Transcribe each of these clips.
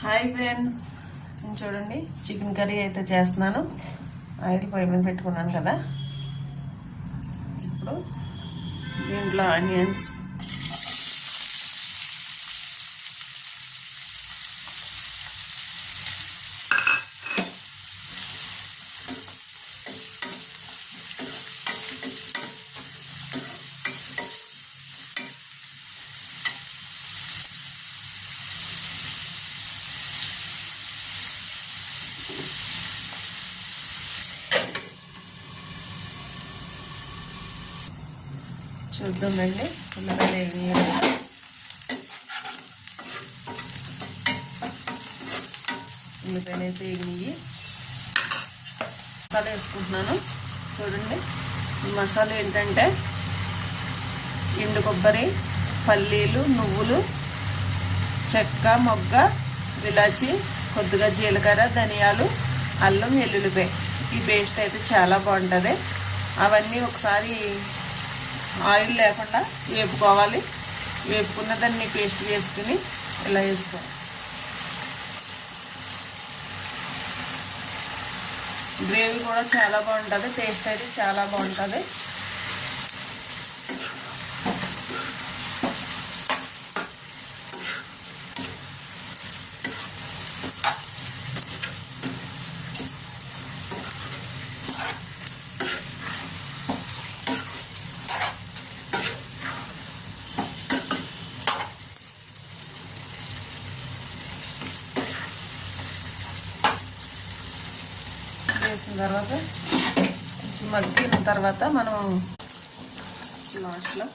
Hi friends, నేను చూడండి chicken curry అయితే చేస్తున్నాను. ఆయిల్ పొయ్యి మీద పెట్టుకున్నాను కదా. ఇప్పుడు దీంట్లో ఆనియన్స్, చూద్దామండి ఉల్లిపాయలు వేయాలి. ఉల్లిపాయలు అయితే వేగినాయి. మసాలా వేసుకుంటున్నాను. చూడండి, ఈ మసాలా ఏంటంటే ఎండు కొబ్బరి, పల్లీలు, నువ్వులు, చెక్క, మొగ్గ, ఇలాచి, కొద్దిగా జీలకర్ర, ధనియాలు, అల్లం, వెల్లుల్లిపాయ. ఈ పేస్ట్ అయితే చాలా బాగుంటుంది. అవన్నీ ఒకసారి ఆయిల్ లేకుండా వేపుకోవాలి. వేపుకున్న దాన్ని పేస్ట్ చేసుకుని ఇలా వేసుకోవాలి. గ్రేవీ కూడా చాలా బాగుంటుంది. టేస్ట్ అయితే చాలా బాగుంటుంది. వేసిన తర్వాత కొంచెం మగ్గిన తర్వాత మనం లాస్ట్లో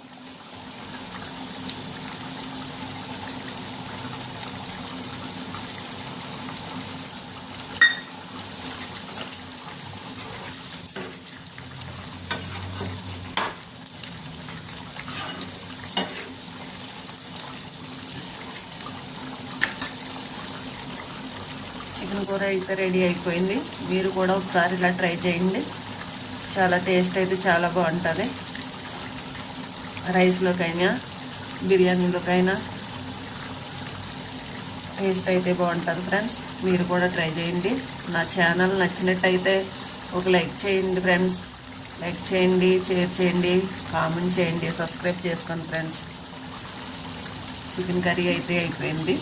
చికెన్ కూర అయితే రెడీ అయిపోయింది. మీరు కూడా ఒకసారి ఇలా ట్రై చేయండి. చాలా టేస్ట్ అయితే చాలా బాగుంటుంది. రైస్లోకైనా బిర్యానీలోకైనా టేస్ట్ అయితే బాగుంటుంది ఫ్రెండ్స్. మీరు కూడా ట్రై చేయండి. నా ఛానల్ నచ్చినట్టయితే ఒక లైక్ చేయండి ఫ్రెండ్స్. లైక్ చేయండి, షేర్ చేయండి, కామెంట్ చేయండి, సబ్స్క్రైబ్ చేసుకోండి ఫ్రెండ్స్. చికెన్ కర్రీ అయితే అయిపోయింది.